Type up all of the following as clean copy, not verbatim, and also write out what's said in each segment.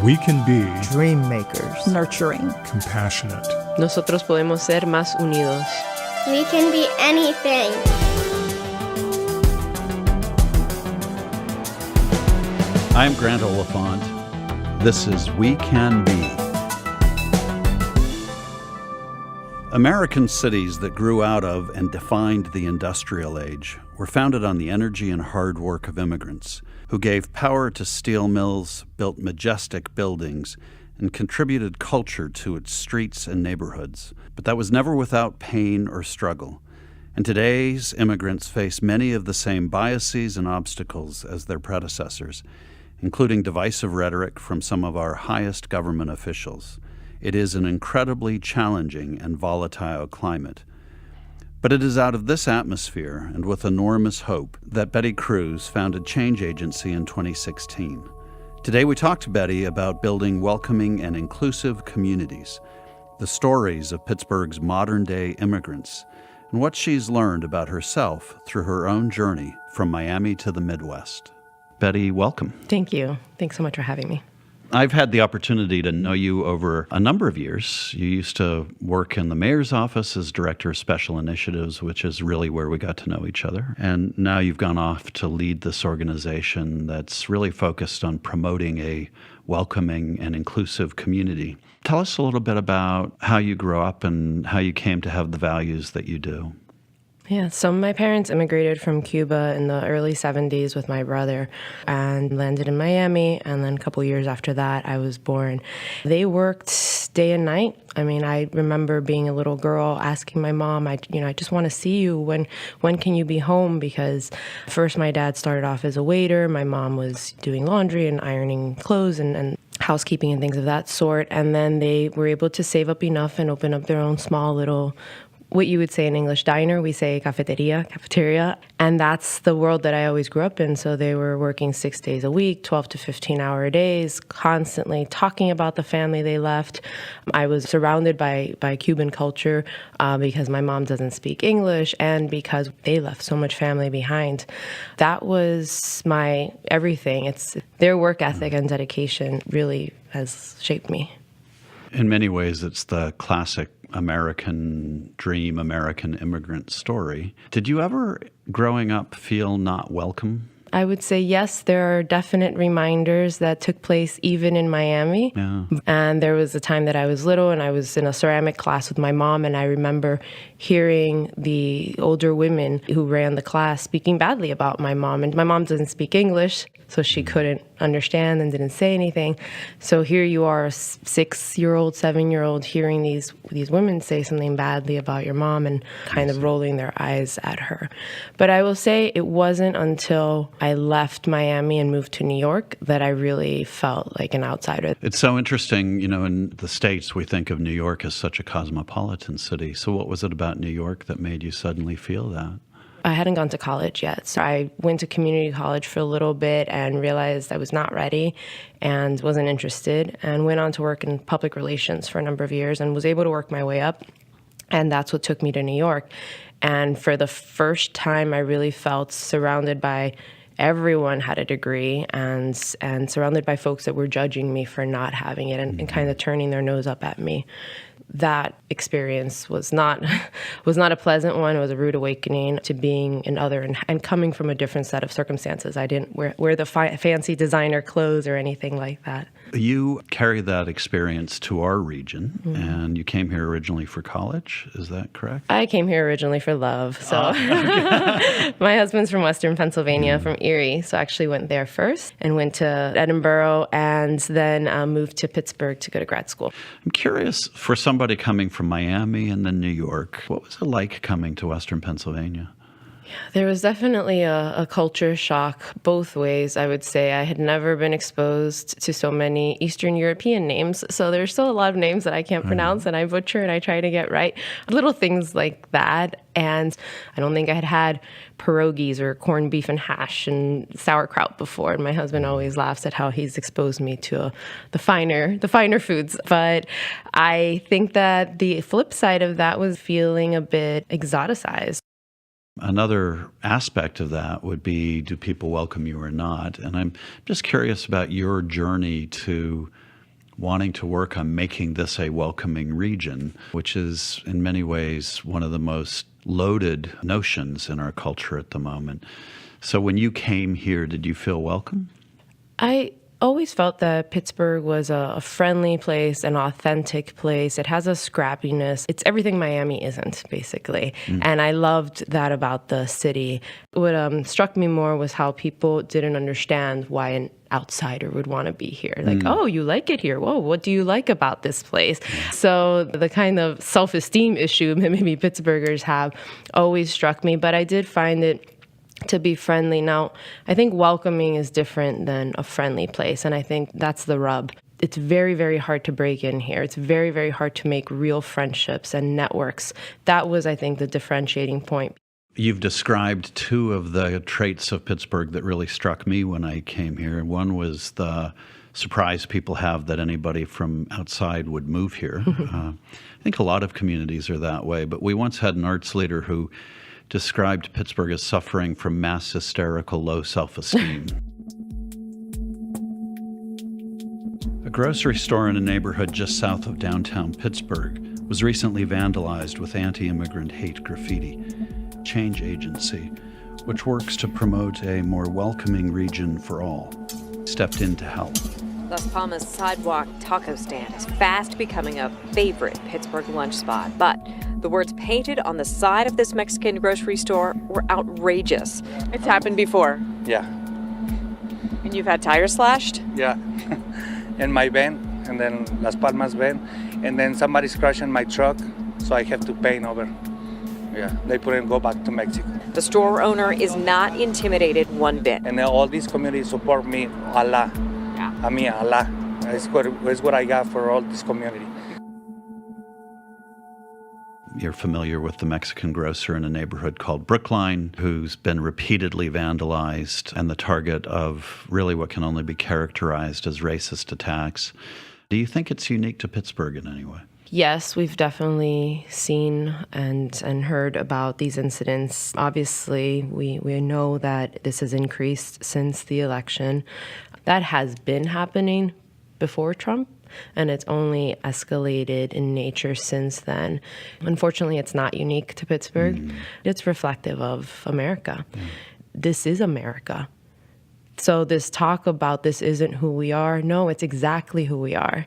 We can be dream makers, nurturing, compassionate. Nosotros podemos ser más unidos. We can be anything. I'm Grant Oliphant. This is We Can Be. American cities that grew out of and defined the industrial age were founded on the energy and hard work of immigrants who gave power to steel mills, built majestic buildings, and contributed culture to its streets and neighborhoods. But that was never without pain or struggle. And today's immigrants face many of the same biases and obstacles as their predecessors, including divisive rhetoric from some of our highest government officials. It is an incredibly challenging and volatile climate. But it is out of this atmosphere and with enormous hope that Betty Cruz founded Change Agency in 2016. Today we talk to Betty about building welcoming and inclusive communities, the stories of Pittsburgh's modern-day immigrants, and what she's learned about herself through her own journey from Miami to the Midwest. Betty, welcome. Thank you. Thanks so much for having me. I've had the opportunity to know you over a number of years. You used to work in the mayor's office as director of special initiatives, which is really where we got to know each other. And now you've gone off to lead this organization that's really focused on promoting a welcoming and inclusive community. Tell us a little bit about how you grew up and how you came to have the values that you do. Yeah, so my parents immigrated from Cuba in the early 70s with my brother and landed in Miami. And then a couple years after that, I was born. They worked day and night. I mean, I remember being a little girl asking my mom, I just want to see you. When can you be home? Because first my dad started off as a waiter. My mom was doing laundry and ironing clothes and housekeeping and things of that sort. And then they were able to save up enough and open up their own small little, what you would say in English, diner, we say cafeteria. And that's the world that I always grew up in. So they were working 6 days a week, 12 to 15-hour days, constantly talking about the family they left. I was surrounded by Cuban culture because my mom doesn't speak English and because they left so much family behind. That was my everything. It's their work ethic and dedication really has shaped me. In many ways, it's the classic American dream, American immigrant story. Did you ever, growing up, feel not welcome? I would say yes, there are definite reminders that took place even in Miami. Yeah. And there was a time that I was little and I was in a ceramic class with my mom, and I remember hearing the older women who ran the class speaking badly about my mom. And my mom doesn't speak English, so she couldn't understand and didn't say anything. So here you are, a 6-year-old, 7-year-old, hearing these women say something badly about your mom and kind of rolling their eyes at her. But I will say it wasn't until I left Miami and moved to New York that I really felt like an outsider. It's so interesting, in the States we think of New York as such a cosmopolitan city. So what was it about New York that made you suddenly feel that? I hadn't gone to college yet, so I went to community college for a little bit and realized I was not ready and wasn't interested, and went on to work in public relations for a number of years and was able to work my way up, and that's what took me to New York. And for the first time, I really felt surrounded by everyone had a degree and surrounded by folks that were judging me for not having it and kind of turning their nose up at me. That experience was not a pleasant one. It was a rude awakening to being an other and coming from a different set of circumstances. I didn't wear the fancy designer clothes or anything like that. You carry that experience to our region, and you came here originally for college. Is that correct? I came here originally for love. So my husband's from Western Pennsylvania, from Erie. So I actually went there first and went to Edinburgh and then moved to Pittsburgh to go to grad school. I'm curious, for somebody coming from Miami and then New York, what was it like coming to Western Pennsylvania? There was definitely a culture shock both ways, I would say. I had never been exposed to so many Eastern European names, so there's still a lot of names that I can't pronounce and I butcher and I try to get right. Little things like that. And I don't think I had pierogies or corned beef and hash and sauerkraut before. And my husband always laughs at how he's exposed me to the finer foods. But I think that the flip side of that was feeling a bit exoticized. Another aspect of that would be, do people welcome you or not? And I'm just curious about your journey to wanting to work on making this a welcoming region, which is in many ways one of the most loaded notions in our culture at the moment. So when you came here, did you feel welcome? I always felt that Pittsburgh was a friendly place, an authentic place. It has a scrappiness. It's everything Miami isn't, basically. And I loved that about the city. What struck me more was how people didn't understand why an outsider would want to be here. Like, oh, you like it here. Whoa, what do you like about this place? So the kind of self-esteem issue that maybe Pittsburghers have always struck me, but I did find it to be friendly. Now, I think welcoming is different than a friendly place, and I think that's the rub. It's very, very hard to break in here. It's very, very hard to make real friendships and networks. That was, I think, the differentiating point. You've described two of the traits of Pittsburgh that really struck me when I came here. One was the surprise people have that anybody from outside would move here. I think a lot of communities are that way, but we once had an arts leader who described Pittsburgh as suffering from mass hysterical low self-esteem. A grocery store in a neighborhood just south of downtown Pittsburgh was recently vandalized with anti-immigrant hate graffiti. Change Agency, which works to promote a more welcoming region for all, stepped in to help. Las Palmas Sidewalk Taco Stand is fast becoming a favorite Pittsburgh lunch spot, but the words painted on the side of this Mexican grocery store were outrageous. It's happened before. Yeah, And you've had tires slashed? yeah. In my van, and then Las Palmas van, and then somebody's crashing my truck, so I have to paint over. Yeah, they couldn't go back to Mexico. The store owner is not intimidated one bit. And then all these communities support me, Allah. Yeah. I mean, Allah. It's what I got for all this community. You're familiar with the Mexican grocer in a neighborhood called Brookline, who's been repeatedly vandalized and the target of really what can only be characterized as racist attacks. Do you think it's unique to Pittsburgh in any way? Yes, we've definitely seen and heard about these incidents. Obviously, we know that this has increased since the election. That has been happening before Trump, and it's only escalated in nature since then. Unfortunately, it's not unique to Pittsburgh. It's reflective of America. This is America. So this talk about this isn't who we are, no, it's exactly who we are.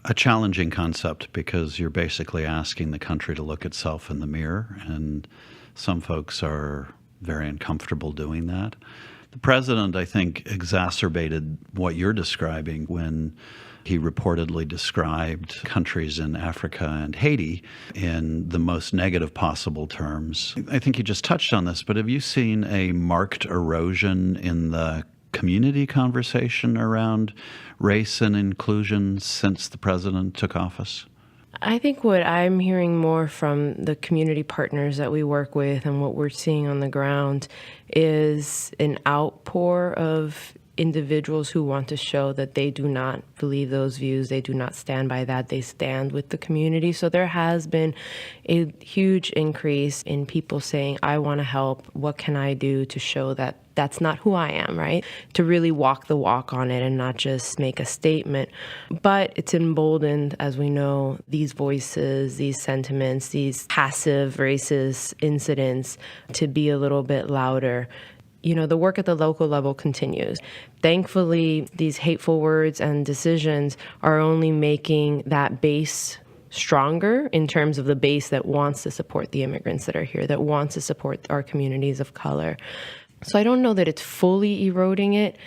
A challenging concept because you're basically asking the country to look itself in the mirror, and some folks are very uncomfortable doing that. The president, I think, exacerbated what you're describing when he reportedly described countries in Africa and Haiti in the most negative possible terms. I think you just touched on this, but have you seen a marked erosion in the community conversation around race and inclusion since the president took office? I think what I'm hearing more from the community partners that we work with and what we're seeing on the ground is an outpour of individuals who want to show that they do not believe those views, they do not stand by that, they stand with the community. So there has been a huge increase in people saying, I want to help, what can I do to show that that's not who I am, right? To really walk the walk on it and not just make a statement. But it's emboldened, as we know, these voices, these sentiments, these passive racist incidents to be a little bit louder. You know, the work at the local level continues. Thankfully, these hateful words and decisions are only making that base stronger in terms of the base that wants to support the immigrants that are here, that wants to support our communities of color. So I don't know that it's fully eroding it.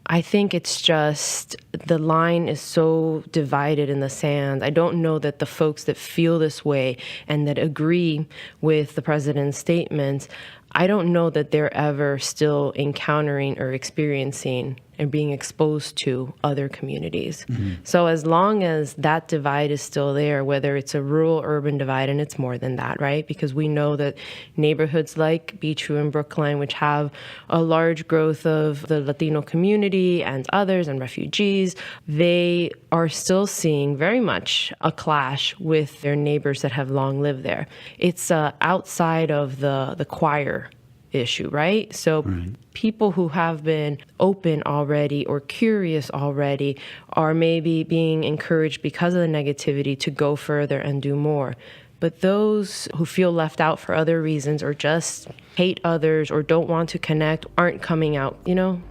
I think it's just the line is so divided in the sand. I don't know that the folks that feel this way and that agree with the president's statements, I don't know that they're ever still encountering or experiencing and being exposed to other communities. So as long as that divide is still there, whether it's a rural-urban divide, and it's more than that, right? Because we know that neighborhoods like Beechview and Brookline, which have a large growth of the Latino community and others and refugees, they are still seeing very much a clash with their neighbors that have long lived there. It's outside of the choir issue, right? So people who have been open already or curious already are maybe being encouraged because of the negativity to go further and do more. But those who feel left out for other reasons or just hate others or don't want to connect aren't coming out, you know?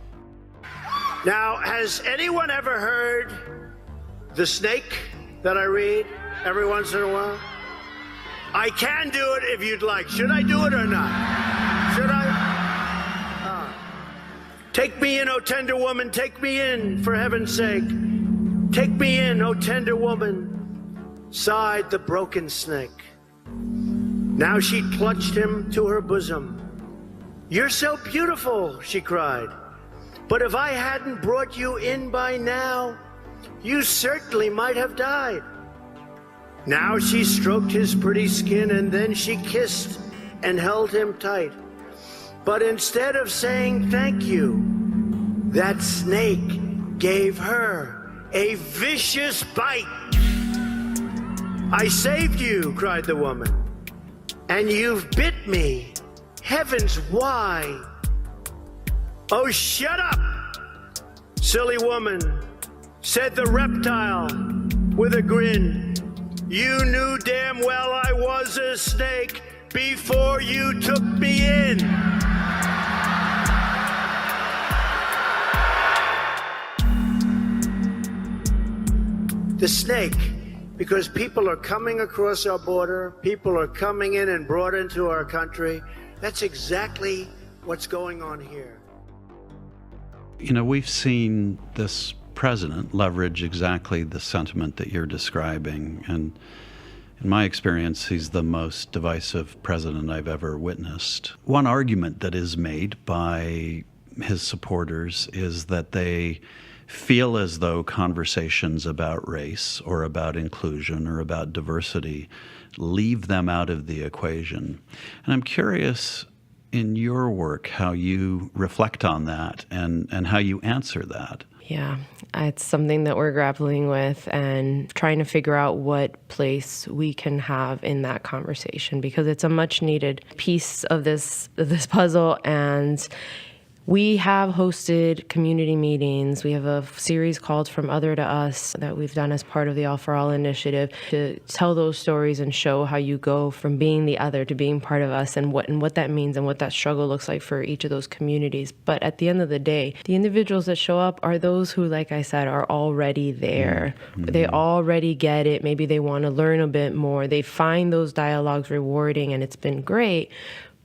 Now, has anyone ever heard the snake that I read every once in a while? I can do it if you'd like. Should I do it or not? Should I? Take me in, O tender woman, take me in, for heaven's sake. Take me in, O tender woman, sighed the broken snake. Now she clutched him to her bosom. You're so beautiful, she cried. But if I hadn't brought you in by now, you certainly might have died. Now she stroked his pretty skin and then she kissed and held him tight. But instead of saying thank you, that snake gave her a vicious bite. I saved you, cried the woman, and you've bit me. Heavens, why? Oh, shut up, silly woman, said the reptile with a grin. You knew damn well I was a snake before you took me in. The snake, because people are coming across our border, people are coming in and brought into our country. That's exactly what's going on here. You know, we've seen this president leverage exactly the sentiment that you're describing. And in my experience, he's the most divisive president I've ever witnessed. One argument that is made by his supporters is that they feel as though conversations about race or about inclusion or about diversity leave them out of the equation. And I'm curious, in your work, how you reflect on that and how you answer that. Yeah, it's something that we're grappling with and trying to figure out what place we can have in that conversation, because it's a much needed piece of this puzzle. And we have hosted community meetings. We have a series called From Other to Us that we've done as part of the All for All initiative to tell those stories and show how you go from being the other to being part of us and what that means and what that struggle looks like for each of those communities. But at the end of the day, the individuals that show up are those who, like I said, are already there. Mm-hmm. They already get it. Maybe they want to learn a bit more. They find those dialogues rewarding, and it's been great.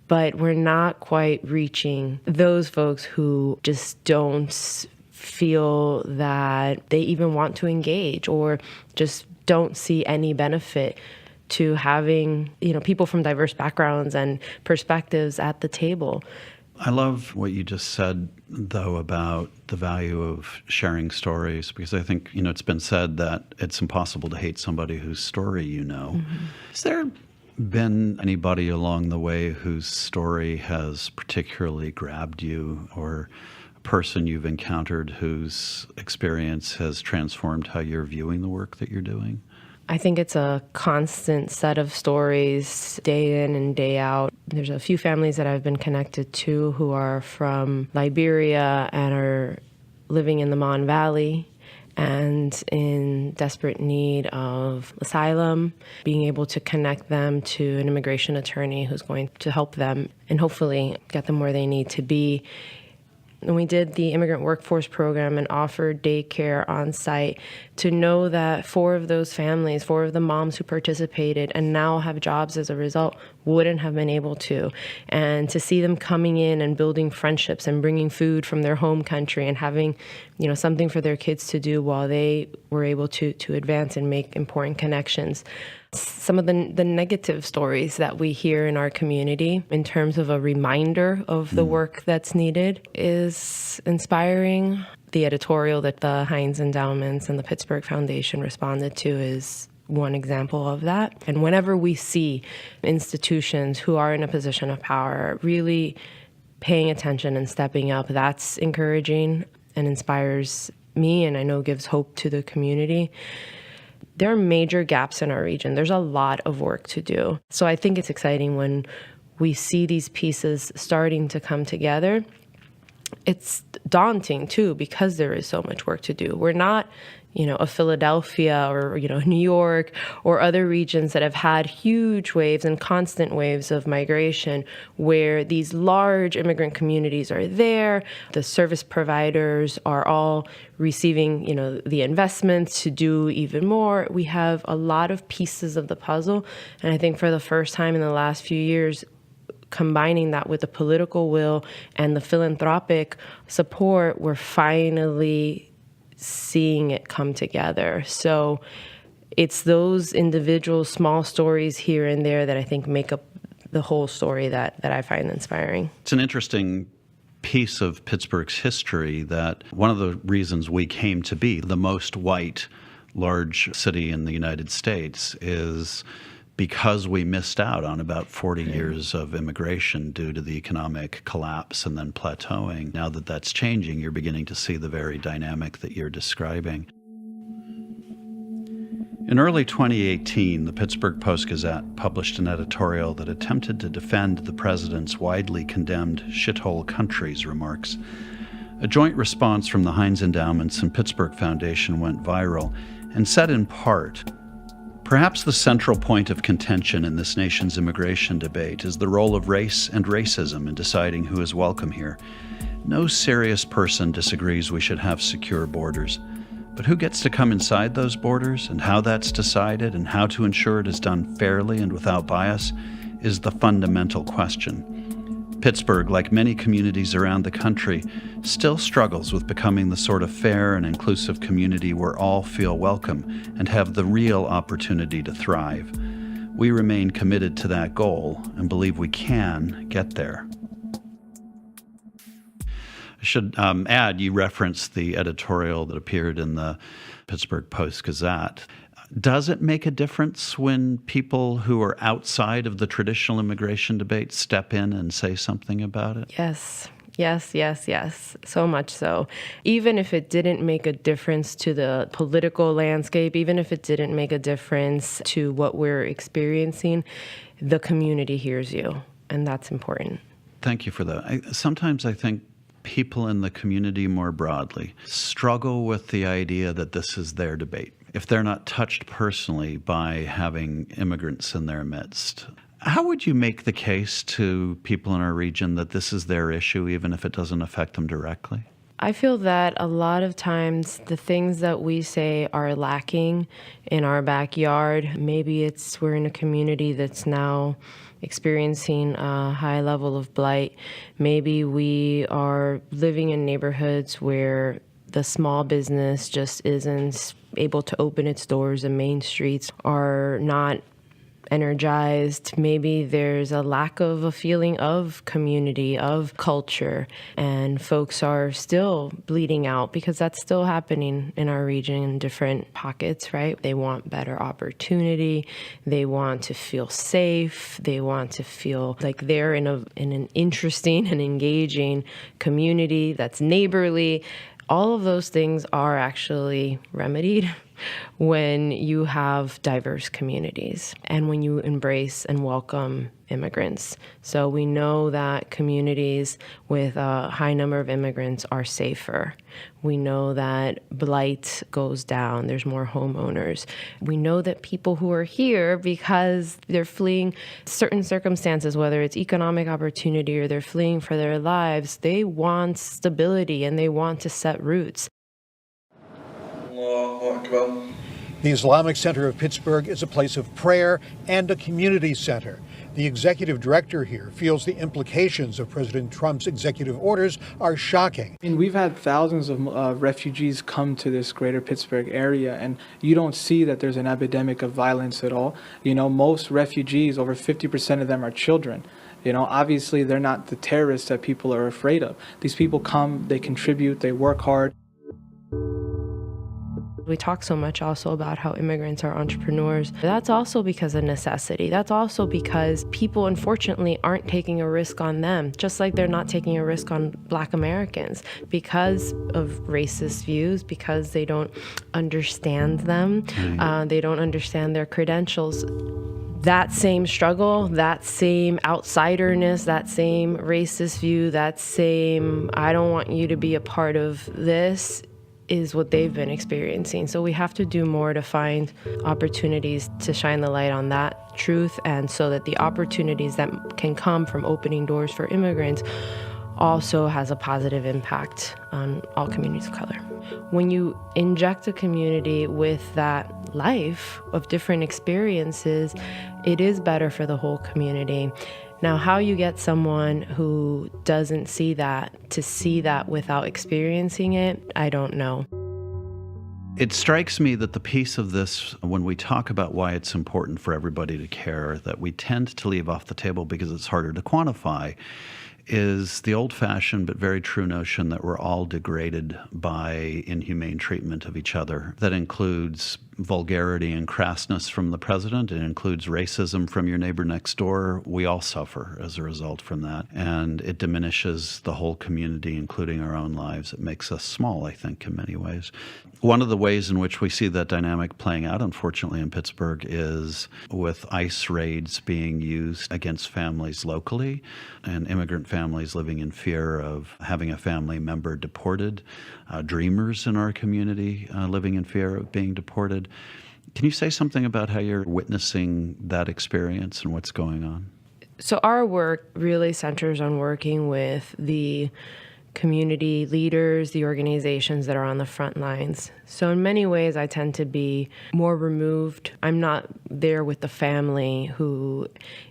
But we're not quite reaching those folks who just don't feel that they even want to engage or just don't see any benefit to having, people from diverse backgrounds and perspectives at the table. I love what you just said, though, about the value of sharing stories, because I think, it's been said that it's impossible to hate somebody whose story you know. Mm-hmm. Is there been anybody along the way whose story has particularly grabbed you, or a person you've encountered whose experience has transformed how you're viewing the work that you're doing? I think it's a constant set of stories day in and day out. There's a few families that I've been connected to who are from Liberia and are living in the Mon Valley and in desperate need of asylum, being able to connect them to an immigration attorney who's going to help them and hopefully get them where they need to be. And we did the immigrant workforce program and offered daycare on site, to know that 4 of those families, 4 of the moms who participated and now have jobs as a result, wouldn't have been able to. And to see them coming in and building friendships and bringing food from their home country and having, something for their kids to do while they were able to advance and make important connections. Some of the negative stories that we hear in our community in terms of a reminder of the work that's needed is inspiring. The editorial that the Heinz Endowments and the Pittsburgh Foundation responded to is one example of that. And whenever we see institutions who are in a position of power really paying attention and stepping up, that's encouraging and inspires me, and I know gives hope to the community. There are major gaps in our region. There's a lot of work to do. So I think it's exciting when we see these pieces starting to come together. It's daunting too, because there is so much work to do. We're not, a Philadelphia or, New York or other regions that have had huge waves and constant waves of migration where these large immigrant communities are there. The service providers are all receiving, the investments to do even more. We have a lot of pieces of the puzzle. And I think for the first time in the last few years, combining that with the political will and the philanthropic support, we're finally seeing it come together. So it's those individual small stories here and there that I think make up the whole story that I find inspiring. It's an interesting piece of Pittsburgh's history that one of the reasons we came to be the most white large city in the United States is because we missed out on about 40 years of immigration due to the economic collapse and then plateauing. Now that that's changing, you're beginning to see the very dynamic that you're describing. In early 2018, the Pittsburgh Post-Gazette published an editorial that attempted to defend the president's widely condemned shithole countries remarks. A joint response from the Heinz Endowments and Pittsburgh Foundation went viral and said in part, "Perhaps the central point of contention in this nation's immigration debate is the role of race and racism in deciding who is welcome here. No serious person disagrees we should have secure borders. But who gets to come inside those borders and how that's decided and how to ensure it is done fairly and without bias is the fundamental question. Pittsburgh, like many communities around the country, still struggles with becoming the sort of fair and inclusive community where all feel welcome and have the real opportunity to thrive. We remain committed to that goal and believe we can get there." I should add, you referenced the editorial that appeared in the Pittsburgh Post-Gazette. Does it make a difference when people who are outside of the traditional immigration debate step in and say something about it? Yes. So much so. Even if it didn't make a difference to the political landscape, even if it didn't make a difference to what we're experiencing, the community hears you, and that's important. Thank you for that. Sometimes I think people in the community more broadly struggle with the idea that this is their debate. If they're not touched personally by having immigrants in their midst. How would you make the case to people in our region that this is their issue, even if it doesn't affect them directly? I feel that a lot of times the things that we say are lacking in our backyard, maybe it's we're in a community that's now experiencing a high level of blight. Maybe we are living in neighborhoods where the small business just isn't able to open its doors, and main streets are not energized. Maybe there's a lack of a feeling of community, of culture, and folks are still bleeding out because that's still happening in our region in different pockets, right? They want better opportunity. They want to feel safe. They want to feel like they're in an interesting and engaging community that's neighborly. All of those things are actually remedied when you have diverse communities and when you embrace and welcome immigrants. So we know that communities with a high number of immigrants are safer. We know that blight goes down. There's more homeowners. We know that people who are here because they're fleeing certain circumstances, whether it's economic opportunity or they're fleeing for their lives, they want stability and they want to set roots. The Islamic Center of Pittsburgh is a place of prayer and a community center. The executive director here feels the implications of President Trump's executive orders are shocking. I mean, we've had thousands of refugees come to this greater Pittsburgh area, and you don't see that there's an epidemic of violence at all. You know, most refugees, over 50% of them are children. You know, obviously they're not the terrorists that people are afraid of. These people come, they contribute, they work hard. We talk so much also about how immigrants are entrepreneurs. That's also because of necessity. That's also because people, unfortunately, aren't taking a risk on them, just like they're not taking a risk on Black Americans because of racist views, because they don't understand them, they don't understand their credentials. That same struggle, that same outsiderness, that same racist view, that same, I don't want you to be a part of this, is what they've been experiencing. So we have to do more to find opportunities to shine the light on that truth, and so that the opportunities that can come from opening doors for immigrants also has a positive impact on all communities of color. When you inject a community with that life of different experiences, it is better for the whole community. Now, how you get someone who doesn't see that to see that without experiencing it, I don't know. It strikes me that the piece of this, when we talk about why it's important for everybody to care, that we tend to leave off the table because it's harder to quantify, is the old-fashioned but very true notion that we're all degraded by inhumane treatment of each other. That includes vulgarity and crassness from the president. It includes racism from your neighbor next door. We all suffer as a result from that. And it diminishes the whole community, including our own lives. It makes us small, I think, in many ways. One of the ways in which we see that dynamic playing out, unfortunately, in Pittsburgh is with ICE raids being used against families locally and immigrant families living in fear of having a family member deported, dreamers in our community living in fear of being deported. Can you say something about how you're witnessing that experience and what's going on? So our work really centers on working with the community leaders, the organizations that are on the front lines. So in many ways, I tend to be more removed. I'm not there with the family who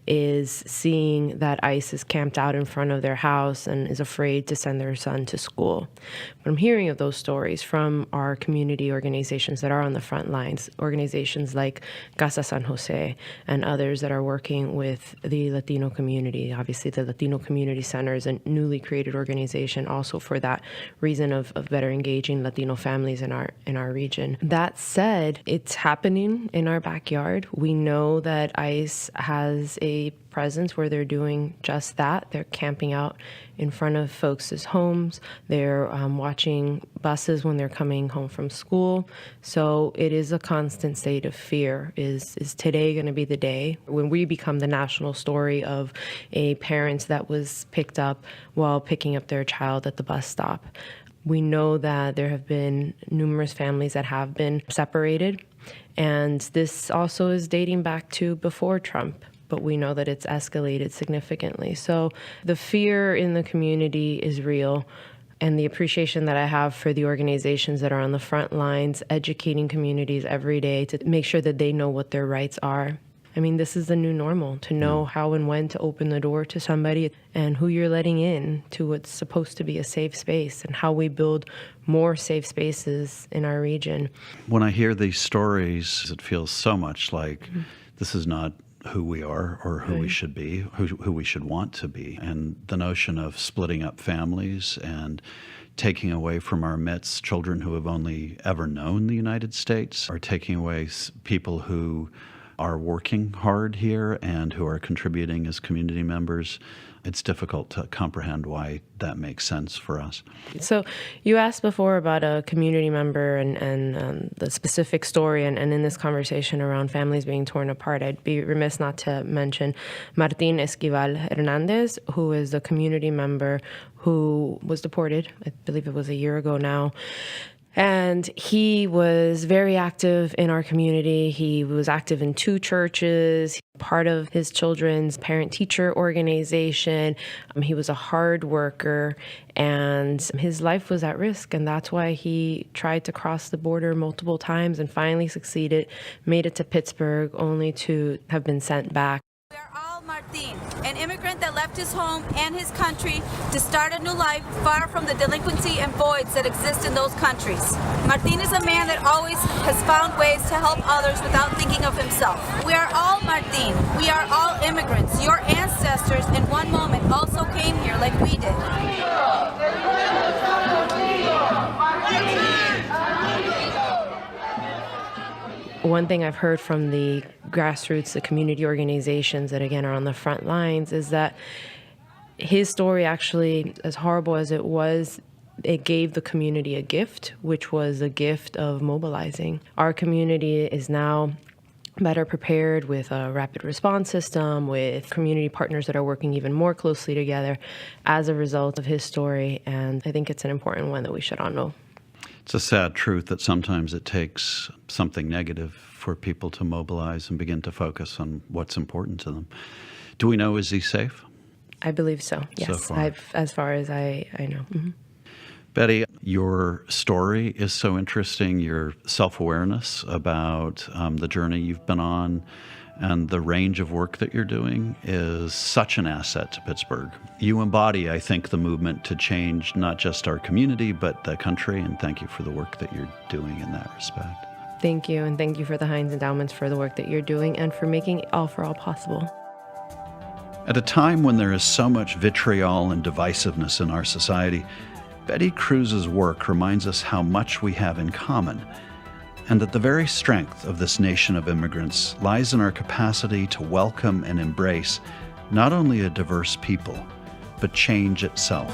is seeing that ICE is camped out in front of their house and is afraid to send their son to school. But I'm hearing of those stories from our community organizations that are on the front lines, organizations like Casa San Jose and others that are working with the Latino community. Obviously, the Latino Community Center is a newly created organization also for that reason of better engaging Latino families in our region. That said, it's happening in our backyard. We know that ICE has a presence where they're doing just that. They're camping out in front of folks' homes. They're watching buses when they're coming home from school. So it is a constant state of fear. Is today going to be the day when we become the national story of a parent that was picked up while picking up their child at the bus stop? We know that there have been numerous families that have been separated, and this also is dating back to before Trump, but we know that it's escalated significantly. So the fear in the community is real, and the appreciation that I have for the organizations that are on the front lines, educating communities every day to make sure that they know what their rights are. I mean, this is the new normal, to know how and when to open the door to somebody and who you're letting in to what's supposed to be a safe space, and how we build more safe spaces in our region. When I hear these stories, it feels so much like this is not who we are or who we should be, who we should want to be. And the notion of splitting up families and taking away from our midst children who have only ever known the United States, or taking away people who are working hard here and who are contributing as community members, it's difficult to comprehend why that makes sense for us. So you asked before about a community member and the specific story, and in this conversation around families being torn apart, I'd be remiss not to mention Martin Esquivel Hernandez, who is a community member who was deported, I believe it was a year ago now. And he was very active in our community. He was active in 2 churches, part of his children's parent-teacher organization. He was a hard worker, and his life was at risk. And that's why he tried to cross the border multiple times and finally succeeded, made it to Pittsburgh, only to have been sent back. We are all Martin, an immigrant that left his home and his country to start a new life far from the delinquency and voids that exist in those countries. Martin is a man that always has found ways to help others without thinking of himself. We are all Martin. We are all immigrants. Your ancestors in one moment also came here like we did. One thing I've heard from the grassroots, the community organizations that, again, are on the front lines is that his story actually, as horrible as it was, it gave the community a gift, which was a gift of mobilizing. Our community is now better prepared with a rapid response system, with community partners that are working even more closely together as a result of his story. And I think it's an important one that we should all know. It's a sad truth that sometimes it takes something negative for people to mobilize and begin to focus on what's important to them. Do we know, is he safe? I believe so, yes. So far. As far as I know. Mm-hmm. Betty, your story is so interesting, your self-awareness about the journey you've been on and the range of work that you're doing is such an asset to Pittsburgh. You embody, I think, the movement to change not just our community, but the country, and thank you for the work that you're doing in that respect. Thank you, and thank you for the Heinz Endowments for the work that you're doing and for making All for All possible. At a time when there is so much vitriol and divisiveness in our society, Betty Cruz's work reminds us how much we have in common, and that the very strength of this nation of immigrants lies in our capacity to welcome and embrace not only a diverse people, but change itself.